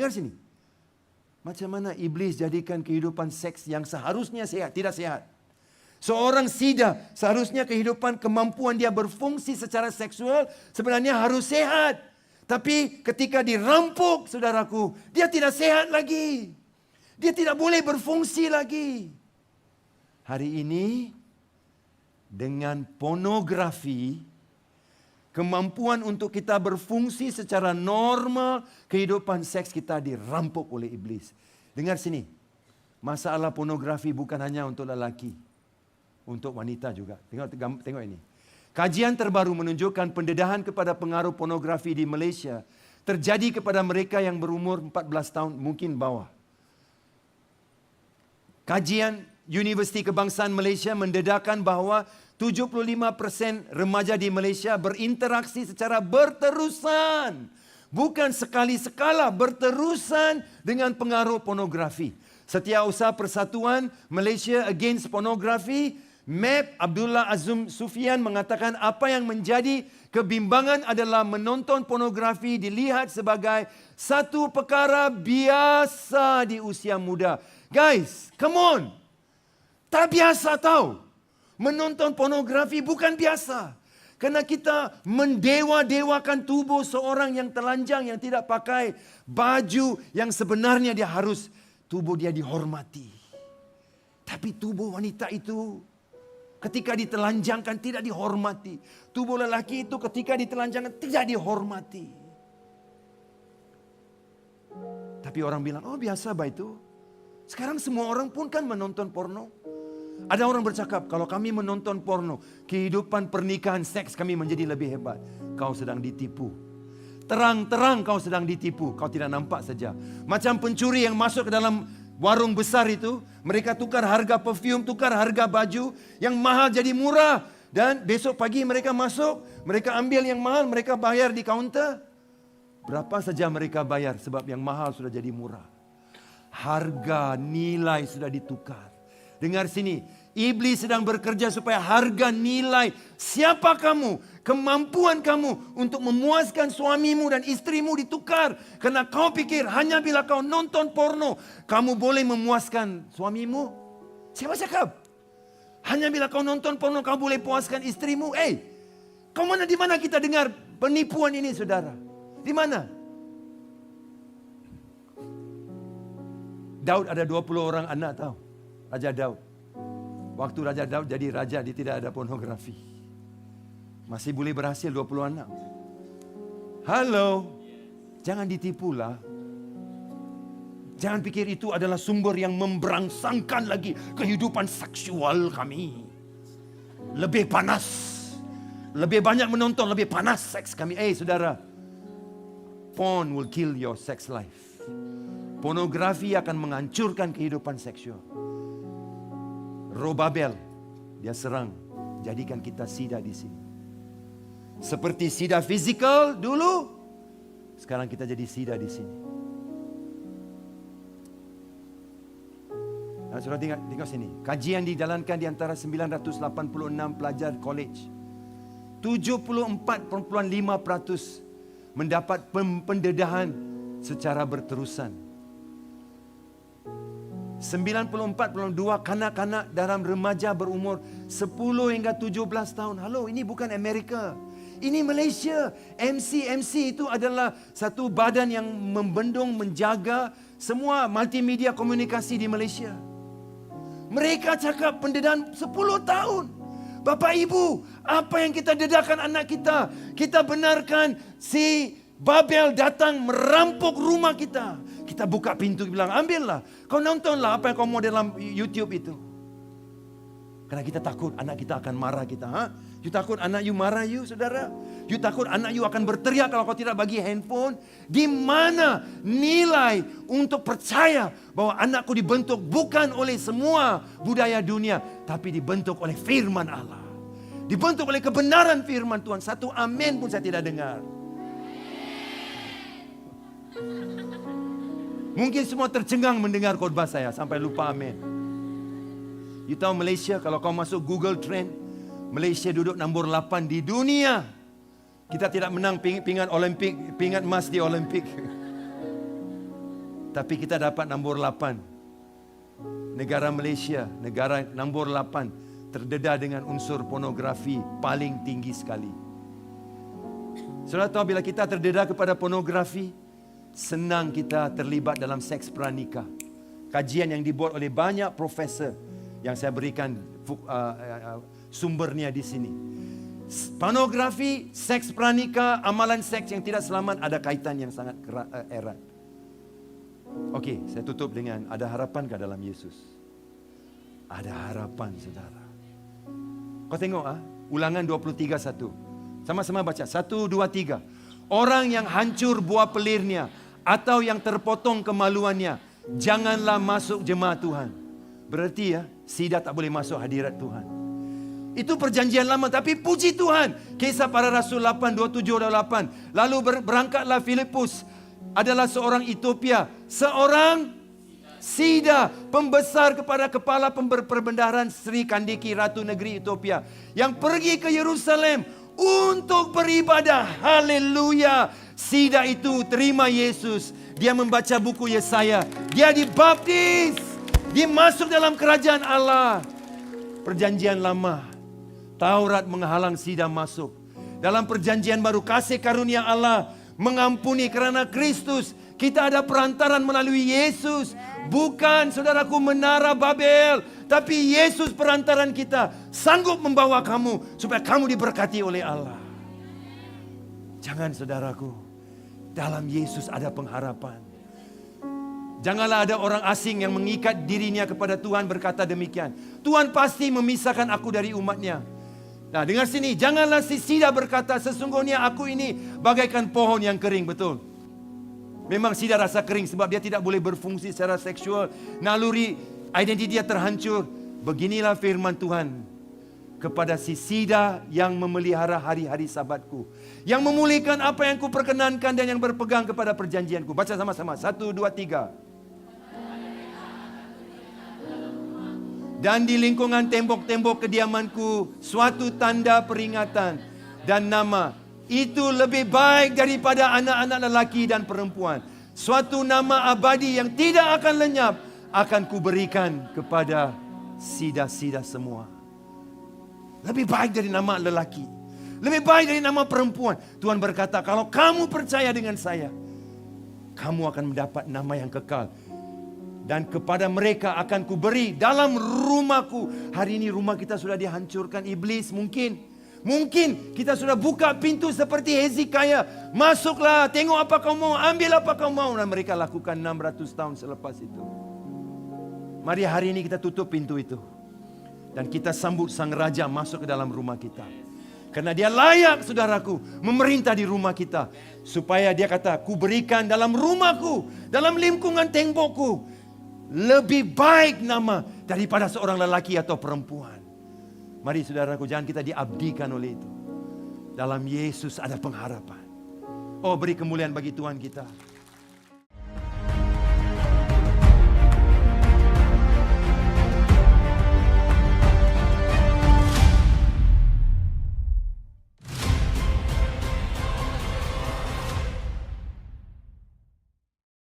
Macam mana iblis jadikan kehidupan seks yang seharusnya sehat, tidak sehat. Seorang sida seharusnya kehidupan kemampuan dia berfungsi secara seksual sebenarnya harus sehat. Tapi ketika dirampok saudaraku, dia tidak sehat lagi. Dia tidak boleh berfungsi lagi. Hari ini dengan pornografi, kemampuan untuk kita berfungsi secara normal, kehidupan seks kita dirampok oleh iblis. Dengar sini, masalah pornografi bukan hanya untuk lelaki. Untuk wanita juga. Tengok ini. Kajian terbaru menunjukkan pendedahan kepada pengaruh pornografi di Malaysia terjadi kepada mereka yang berumur 14 tahun mungkin bawah. Kajian Universiti Kebangsaan Malaysia mendedahkan bahawa 75% remaja di Malaysia berinteraksi secara berterusan. Bukan sekali-sekala, berterusan dengan pengaruh pornografi. Setiausaha Persatuan Malaysia Against Pornography, MEP Abdullah Azum Sufian mengatakan apa yang menjadi kebimbangan adalah menonton pornografi dilihat sebagai satu perkara biasa di usia muda. Guys, come on. Tak biasa tahu. Menonton pornografi bukan biasa. Karena kita mendewa-dewakan tubuh seorang yang telanjang yang tidak pakai baju yang sebenarnya dia harus tubuh dia dihormati. Tapi tubuh wanita itu ketika ditelanjangkan tidak dihormati. Tubuh lelaki itu ketika ditelanjangkan tidak dihormati. Tapi orang bilang, oh biasa bah itu. Sekarang semua orang pun kan menonton porno. Ada orang bercakap, kalau kami menonton porno, kehidupan pernikahan seks kami menjadi lebih hebat. Kau sedang ditipu. Terang-terang kau sedang ditipu. Kau tidak nampak saja. Macam pencuri yang masuk ke dalam warung besar itu, mereka tukar harga perfume, tukar harga baju, yang mahal jadi murah. Dan besok pagi mereka masuk, mereka ambil yang mahal, mereka bayar di kaunter. Berapa saja mereka bayar sebab yang mahal sudah jadi murah. Harga nilai sudah ditukar. Dengar sini, iblis sedang bekerja supaya harga nilai siapa kamu, kemampuan kamu untuk memuaskan suamimu dan istrimu ditukar. Karena kau pikir hanya bila kau nonton porno, kamu boleh memuaskan suamimu. Siapa cakap? Hanya bila kau nonton porno, kau boleh puaskan istrimu. Di mana kita dengar penipuan ini, saudara? Di mana? Daud ada 20 orang anak, tahu? Raja Daud. Waktu Raja Daud jadi raja, dia tidak ada pornografi. Masih boleh berhasil 20 anak. Halo, jangan ditipulah. Jangan pikir itu adalah sumber yang memberangsangkan lagi kehidupan seksual kami. Lebih panas. Lebih banyak menonton, lebih panas seks kami. Saudara, porn will kill your sex life. Pornografi akan menghancurkan kehidupan seksual. Roh Babel, dia serang, jadikan kita sida di sini. Seperti sida fizikal dulu, sekarang kita jadi sida di sini. Nah, saudara tengok sini. Kajian dijalankan di antara 986 pelajar college. 74.5% mendapat pendedahan secara berterusan. 94.2 kanak-kanak dalam remaja berumur 10 hingga 17 tahun. Halo, ini bukan Amerika. Ini Malaysia. MC itu adalah satu badan yang membendung, menjaga semua multimedia komunikasi di Malaysia. Mereka cakap pendedahan 10 tahun. Bapak Ibu, apa yang kita dedahkan anak kita? Kita benarkan si Babel datang merampok rumah kita. Kita buka pintu, bilang ambillah. Kau nontonlah apa yang kau mau dalam YouTube itu. Karena kita takut anak kita akan marah kita. You takut anak you marah you, saudara? You takut anak you akan berteriak kalau kau tidak bagi handphone? Di mana nilai untuk percaya bahwa anakku dibentuk bukan oleh semua budaya dunia, tapi dibentuk oleh firman Allah. Dibentuk oleh kebenaran firman Tuhan. Satu amin pun saya tidak dengar. Mungkin semua tercengang mendengar khotbah saya sampai lupa amin. You tahu Malaysia, kalau kau masuk Google Trend, Malaysia duduk nombor 8 di dunia. Kita tidak menang pingat Olimpik, pingat emas di Olimpik. Tapi kita dapat nombor 8. Negara Malaysia, negara nombor 8 terdedah dengan unsur pornografi paling tinggi sekali. Saudara tahu bila kita terdedah kepada pornografi, senang kita terlibat dalam seks pranikah. Kajian yang dibuat oleh banyak profesor yang saya berikan sumbernya di sini. Pornografi, seks pranikah, amalan seks yang tidak selamat ada kaitan yang sangat erat. Okey, saya tutup dengan ada harapankah dalam Yesus? Ada harapan, saudara. Kau tengok Ulangan 23:1. Sama-sama baca. 1, 2, 3. Orang yang hancur buah pelirnya atau yang terpotong kemaluannya, janganlah masuk jemaat Tuhan. Berarti sida tak boleh masuk hadirat Tuhan. Itu perjanjian lama, tapi puji Tuhan. Kisah Para Rasul 8:27-28. Lalu berangkatlah Filipus, adalah seorang Ethiopia, seorang sida, pembesar kepada kepala perbendaharaan Sri Kandiki, Ratu Negeri Ethiopia, yang pergi ke Yerusalem untuk beribadah. Haleluya. Sida itu terima Yesus. Dia membaca buku Yesaya. Dia dibaptis. Dia masuk dalam kerajaan Allah. Perjanjian lama, Taurat menghalang sida masuk. Dalam perjanjian baru, kasih karunia Allah mengampuni karena Kristus. Kita ada perantaran melalui Yesus. Bukan, saudaraku, menara Babel, tapi Yesus perantaran kita. Sanggup membawa kamu supaya kamu diberkati oleh Allah. Jangan, saudaraku, dalam Yesus ada pengharapan. Janganlah ada orang asing yang mengikat dirinya kepada Tuhan berkata demikian. Tuhan pasti memisahkan aku dari umatnya. Nah, dengar sini, janganlah si Sida berkata, sesungguhnya aku ini bagaikan pohon yang kering. Betul. Memang Sida rasa kering sebab dia tidak boleh berfungsi secara seksual. Naluri identiti dia terhancur. Beginilah firman Tuhan kepada si Sida yang memelihara hari-hari sabatku, yang memulihkan apa yang kuperkenankan dan yang berpegang kepada perjanjianku. Baca sama-sama. 1, 2, 3. Dan di lingkungan tembok-tembok kediamanku suatu tanda peringatan dan nama. Itu lebih baik daripada anak-anak lelaki dan perempuan. Suatu nama abadi yang tidak akan lenyap akan kuberikan kepada Sida-Sida semua. Lebih baik dari nama lelaki, lebih baik dari nama perempuan. Tuhan berkata, kalau kamu percaya dengan saya, kamu akan mendapat nama yang kekal. Dan kepada mereka akan kuberi dalam rumahku. Hari ini rumah kita sudah dihancurkan iblis. Mungkin kita sudah buka pintu seperti Hezekiah. Masuklah, tengok apa kau mau, ambil apa kau mau. Dan mereka lakukan 600 tahun selepas itu. Mari hari ini kita tutup pintu itu. Dan kita sambut sang raja masuk ke dalam rumah kita. Karena dia layak, saudaraku, memerintah di rumah kita. Supaya dia kata, ku berikan dalam rumahku, dalam lingkungan tembokku, lebih baik nama daripada seorang lelaki atau perempuan. Mari saudaraku, jangan kita diabdikan oleh itu. Dalam Yesus ada pengharapan. Oh, beri kemuliaan bagi Tuhan kita.